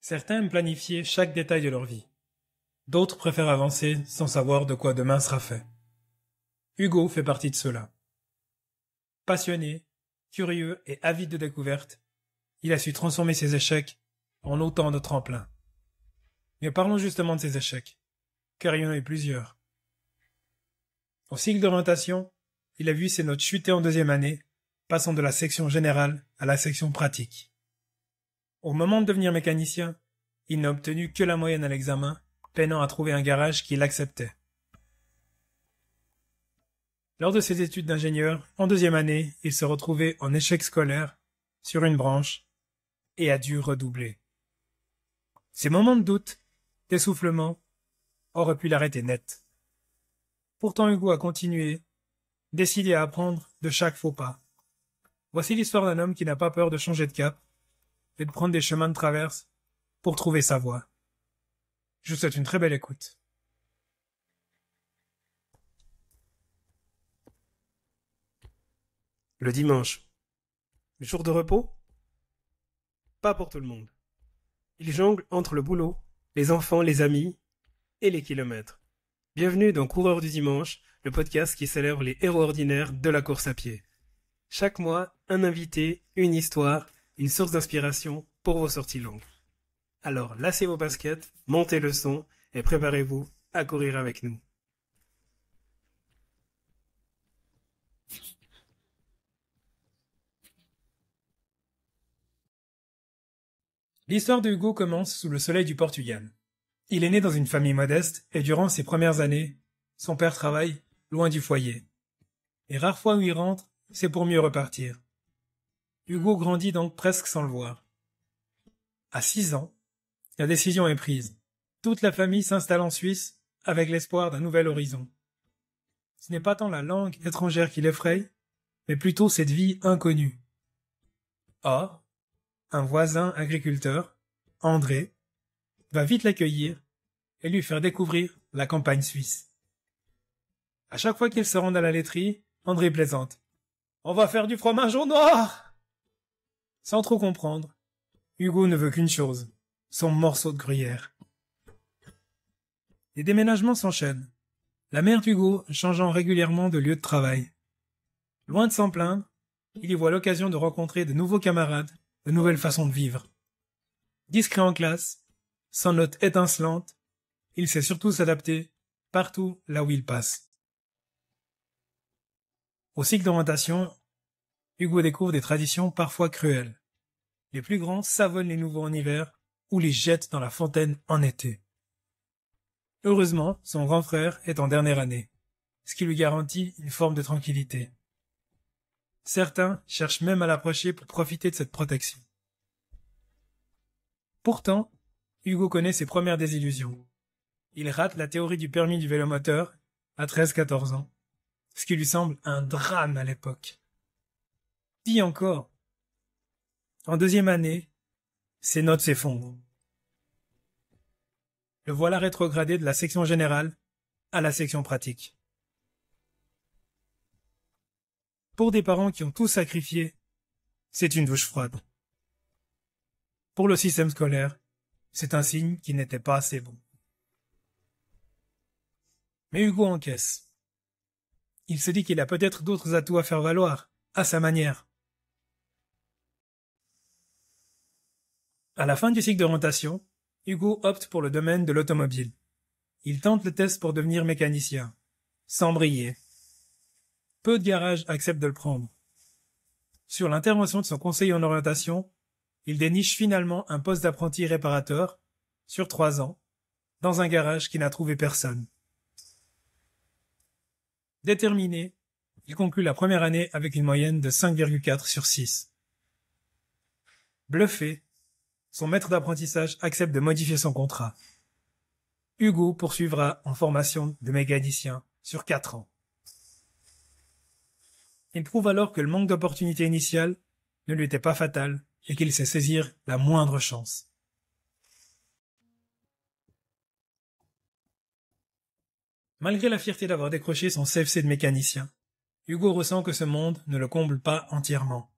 Certains aiment planifier chaque détail de leur vie. D'autres préfèrent avancer sans savoir de quoi demain sera fait. Hugo fait partie de ceux-là. Passionné, curieux et avide de découvertes, il a su transformer ses échecs en autant de tremplins. Mais parlons justement de ses échecs, car il y en a eu plusieurs. Au cycle d'orientation, il a vu ses notes chuter en deuxième année, passant de la section générale à la section pratique. Au moment de devenir mécanicien, il n'a obtenu que la moyenne à l'examen, peinant à trouver un garage qui l'acceptait. Lors de ses études d'ingénieur, en deuxième année, il se retrouvait en échec scolaire, sur une branche, et a dû redoubler. Ces moments de doute, d'essoufflement, auraient pu l'arrêter net. Pourtant Hugo a continué, décidé à apprendre de chaque faux pas. Voici l'histoire d'un homme qui n'a pas peur de changer de cap et de prendre des chemins de traverse pour trouver sa voie. Je vous souhaite une très belle écoute. Le dimanche. Le jour de repos? Pas pour tout le monde. Il jongle entre le boulot, les enfants, les amis et les kilomètres. Bienvenue dans Coureurs du dimanche, le podcast qui célèbre les héros ordinaires de la course à pied. Chaque mois, un invité, une histoire, une source d'inspiration pour vos sorties longues. Alors lacez vos baskets, montez le son et préparez-vous à courir avec nous. L'histoire de Hugo commence sous le soleil du Portugal. Il est né dans une famille modeste et durant ses premières années, son père travaille loin du foyer. Les rares fois où il rentre, c'est pour mieux repartir. Hugo grandit donc presque sans le voir. À 6 ans, la décision est prise. Toute la famille s'installe en Suisse avec l'espoir d'un nouvel horizon. Ce n'est pas tant la langue étrangère qui l'effraie, mais plutôt cette vie inconnue. Or, un voisin agriculteur, André, va vite l'accueillir et lui faire découvrir la campagne suisse. À chaque fois qu'ils se rendent à la laiterie, André plaisante. « On va faire du fromage au noir !» Sans trop comprendre, Hugo ne veut qu'une chose, son morceau de gruyère. Les déménagements s'enchaînent, la mère d'Hugo changeant régulièrement de lieu de travail. Loin de s'en plaindre, il y voit l'occasion de rencontrer de nouveaux camarades, de nouvelles façons de vivre. Discret en classe, sans notes étincelantes, il sait surtout s'adapter partout là où il passe. Au cycle d'orientation, Hugo découvre des traditions parfois cruelles. Les plus grands savonnent les nouveaux en hiver ou les jettent dans la fontaine en été. Heureusement, son grand frère est en dernière année, ce qui lui garantit une forme de tranquillité. Certains cherchent même à l'approcher pour profiter de cette protection. Pourtant, Hugo connaît ses premières désillusions. Il rate la théorie du permis du vélomoteur à 13-14 ans, ce qui lui semble un drame à l'époque. Pis encore, en deuxième année, ses notes s'effondrent. Le voilà rétrogradé de la section générale à la section pratique. Pour des parents qui ont tout sacrifié, c'est une douche froide. Pour le système scolaire, c'est un signe qui n'était pas assez bon. Mais Hugo encaisse. Il se dit qu'il a peut-être d'autres atouts à faire valoir, à sa manière. À la fin du cycle d'orientation, Hugo opte pour le domaine de l'automobile. Il tente le test pour devenir mécanicien, sans briller. Peu de garages acceptent de le prendre. Sur l'intervention de son conseiller en orientation, il déniche finalement un poste d'apprenti réparateur, sur 3 ans, dans un garage qui n'a trouvé personne. Déterminé, il conclut la première année avec une moyenne de 5,4 sur 6. Bluffé, son maître d'apprentissage accepte de modifier son contrat. Hugo poursuivra en formation de mécanicien sur 4 ans. Il prouve alors que le manque d'opportunités initiales ne lui était pas fatal et qu'il sait saisir la moindre chance. Malgré la fierté d'avoir décroché son CFC de mécanicien, Hugo ressent que ce monde ne le comble pas entièrement.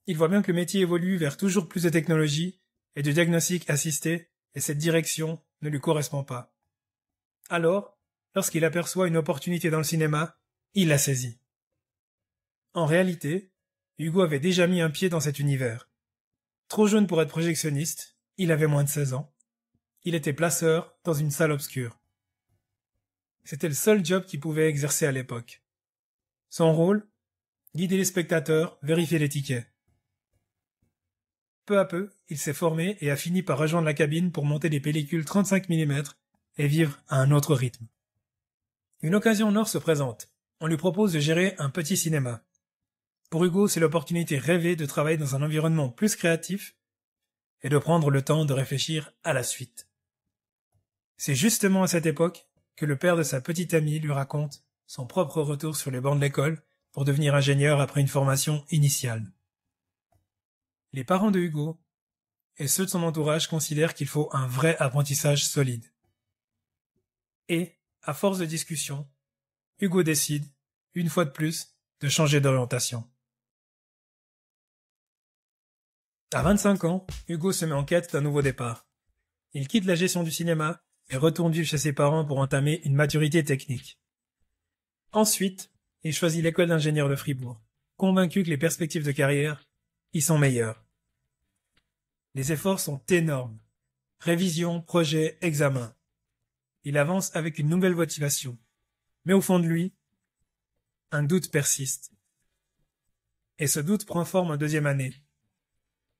Il voit bien que le métier évolue vers toujours plus de technologie et de diagnostic assisté, et cette direction ne lui correspond pas. Alors, lorsqu'il aperçoit une opportunité dans le cinéma, il la saisit. En réalité, Hugo avait déjà mis un pied dans cet univers. Trop jeune pour être projectionniste, il avait moins de 16 ans. Il était placeur dans une salle obscure. C'était le seul job qu'il pouvait exercer à l'époque. Son rôle, guider les spectateurs, vérifier les tickets. Peu à peu, il s'est formé et a fini par rejoindre la cabine pour monter des pellicules 35 mm et vivre à un autre rythme. Une occasion en or se présente. On lui propose de gérer un petit cinéma. Pour Hugo, c'est l'opportunité rêvée de travailler dans un environnement plus créatif et de prendre le temps de réfléchir à la suite. C'est justement à cette époque que le père de sa petite amie lui raconte son propre retour sur les bancs de l'école pour devenir ingénieur après une formation initiale. Les parents de Hugo et ceux de son entourage considèrent qu'il faut un vrai apprentissage solide. Et, à force de discussion, Hugo décide, une fois de plus, de changer d'orientation. À 25 ans, Hugo se met en quête d'un nouveau départ. Il quitte la gestion du cinéma et retourne vivre chez ses parents pour entamer une maturité technique. Ensuite, il choisit l'école d'ingénieur de Fribourg, convaincu que les perspectives de carrière y sont meilleures. Les efforts sont énormes. Révision, projet, examen. Il avance avec une nouvelle motivation. Mais au fond de lui, un doute persiste. Et ce doute prend forme en deuxième année.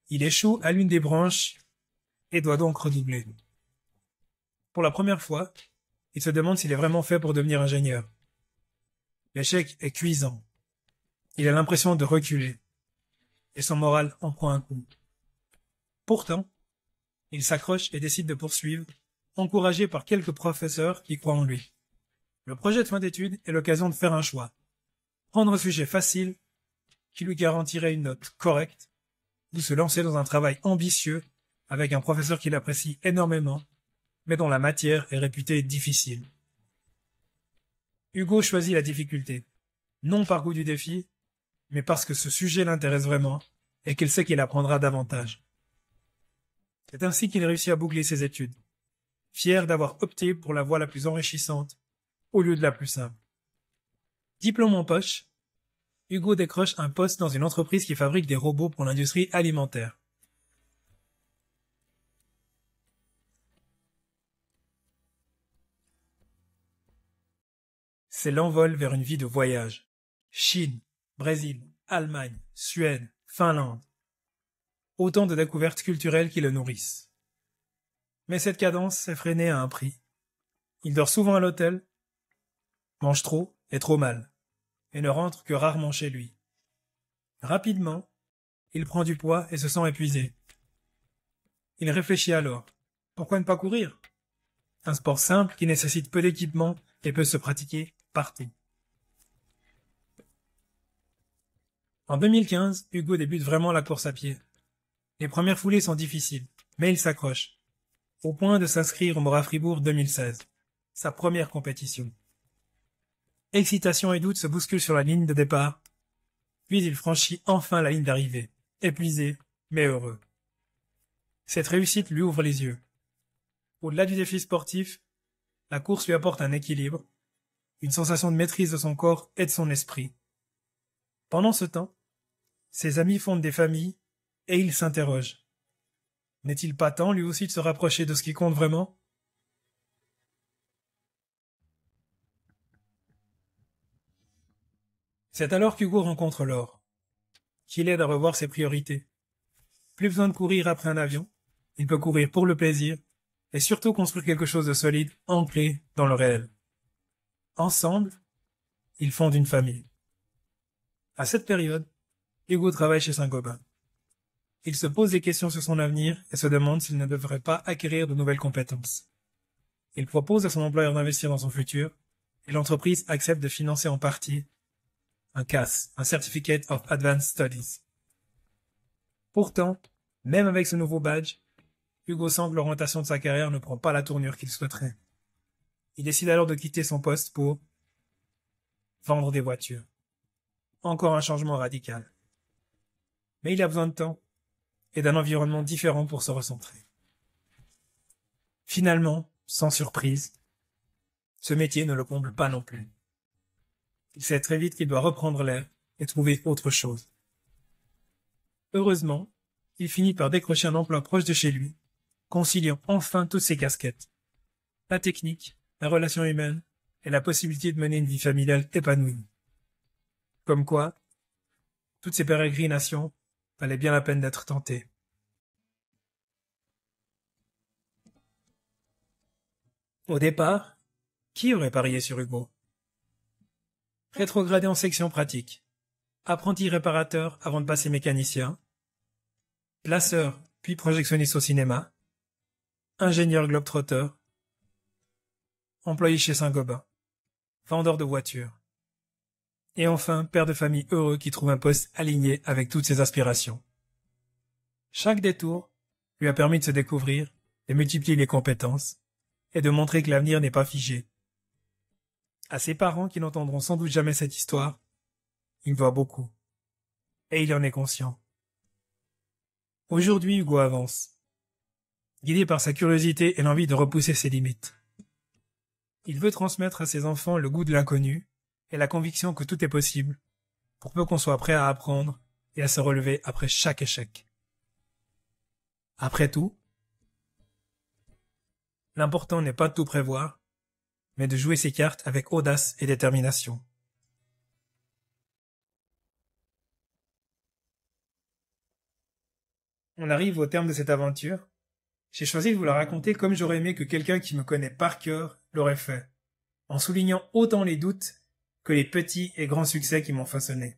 Il échoue à l'une des branches et doit donc redoubler. Pour la première fois, il se demande s'il est vraiment fait pour devenir ingénieur. L'échec est cuisant. Il a l'impression de reculer. Et son moral en prend un coup. Pourtant, il s'accroche et décide de poursuivre, encouragé par quelques professeurs qui croient en lui. Le projet de fin d'études est l'occasion de faire un choix. Prendre un sujet facile, qui lui garantirait une note correcte, ou se lancer dans un travail ambitieux avec un professeur qu'il apprécie énormément, mais dont la matière est réputée difficile. Hugo choisit la difficulté, non par goût du défi, mais parce que ce sujet l'intéresse vraiment et qu'il sait qu'il apprendra davantage. C'est ainsi qu'il réussit à boucler ses études, fier d'avoir opté pour la voie la plus enrichissante au lieu de la plus simple. Diplôme en poche, Hugo décroche un poste dans une entreprise qui fabrique des robots pour l'industrie alimentaire. C'est l'envol vers une vie de voyage. Chine, Brésil, Allemagne, Suède, Finlande. Autant de découvertes culturelles qui le nourrissent. Mais cette cadence est freinée à un prix. Il dort souvent à l'hôtel, mange trop et trop mal, et ne rentre que rarement chez lui. Rapidement, il prend du poids et se sent épuisé. Il réfléchit alors. Pourquoi ne pas courir? Un sport simple qui nécessite peu d'équipement et peut se pratiquer partout. En 2015, Hugo débute vraiment la course à pied. Les premières foulées sont difficiles, mais il s'accroche, au point de s'inscrire au Mora Fribourg 2016, sa première compétition. Excitation et doute se bousculent sur la ligne de départ, puis il franchit enfin la ligne d'arrivée, épuisé, mais heureux. Cette réussite lui ouvre les yeux. Au-delà du défi sportif, la course lui apporte un équilibre, une sensation de maîtrise de son corps et de son esprit. Pendant ce temps, ses amis fondent des familles et il s'interroge. N'est-il pas temps lui aussi de se rapprocher de ce qui compte vraiment? C'est alors qu'Hugo rencontre Laure, qui l'aide à revoir ses priorités. Plus besoin de courir après un avion, il peut courir pour le plaisir et surtout construire quelque chose de solide, ancré dans le réel. Ensemble, ils fondent une famille. À cette période, Hugo travaille chez Saint-Gobain. Il se pose des questions sur son avenir et se demande s'il ne devrait pas acquérir de nouvelles compétences. Il propose à son employeur d'investir dans son futur et l'entreprise accepte de financer en partie un CAS, un Certificate of Advanced Studies. Pourtant, même avec ce nouveau badge, Hugo sent que l'orientation de sa carrière ne prend pas la tournure qu'il souhaiterait. Il décide alors de quitter son poste pour vendre des voitures. Encore un changement radical. Mais il a besoin de temps. et d'un environnement différent pour se recentrer. Finalement, sans surprise, ce métier ne le comble pas non plus. Il sait très vite qu'il doit reprendre l'air et trouver autre chose. Heureusement, il finit par décrocher un emploi proche de chez lui, conciliant enfin toutes ses casquettes. La technique, la relation humaine et la possibilité de mener une vie familiale épanouie. Comme quoi, toutes ces pérégrinations valaient bien la peine d'être tentées. Au départ, qui aurait parié sur Hugo? Rétrogradé en section pratique, apprenti réparateur avant de passer mécanicien, placeur puis projectionniste au cinéma, ingénieur globetrotter, employé chez Saint-Gobain, vendeur de voitures, et enfin père de famille heureux qui trouve un poste aligné avec toutes ses aspirations. Chaque détour lui a permis de se découvrir, de multiplier les compétences et de montrer que l'avenir n'est pas figé. À ses parents qui n'entendront sans doute jamais cette histoire, il doit beaucoup. Et il en est conscient. Aujourd'hui, Hugo avance, guidé par sa curiosité et l'envie de repousser ses limites. Il veut transmettre à ses enfants le goût de l'inconnu et la conviction que tout est possible, pour peu qu'on soit prêt à apprendre et à se relever après chaque échec. Après tout, l'important n'est pas de tout prévoir, mais de jouer ses cartes avec audace et détermination. On arrive au terme de cette aventure. J'ai choisi de vous la raconter comme j'aurais aimé que quelqu'un qui me connaît par cœur l'aurait fait, en soulignant autant les doutes que les petits et grands succès qui m'ont façonné.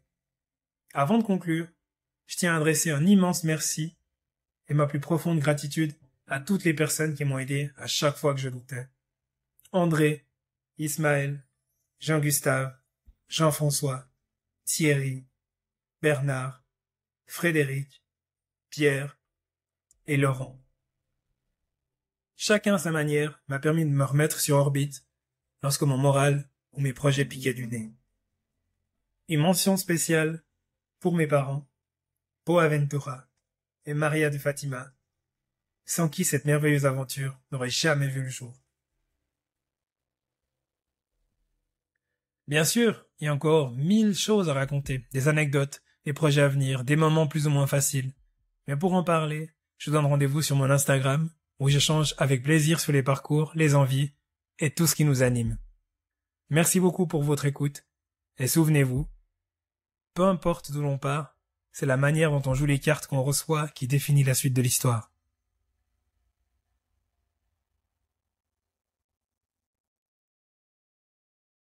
Avant de conclure, je tiens à adresser un immense merci et ma plus profonde gratitude à toutes les personnes qui m'ont aidé à chaque fois que je doutais. André, Ismaël, Jean-Gustave, Jean-François, Thierry, Bernard, Frédéric, Pierre et Laurent. Chacun à sa manière m'a permis de me remettre sur orbite lorsque mon moral ou mes projets piquaient du nez. Une mention spéciale pour mes parents, Boaventura et Maria de Fatima, sans qui cette merveilleuse aventure n'aurait jamais vu le jour. Bien sûr, il y a encore 1000 choses à raconter, des anecdotes, des projets à venir, des moments plus ou moins faciles. Mais pour en parler, je vous donne rendez-vous sur mon Instagram, où j'échange avec plaisir sur les parcours, les envies et tout ce qui nous anime. Merci beaucoup pour votre écoute, et souvenez-vous, peu importe d'où l'on part, c'est la manière dont on joue les cartes qu'on reçoit qui définit la suite de l'histoire.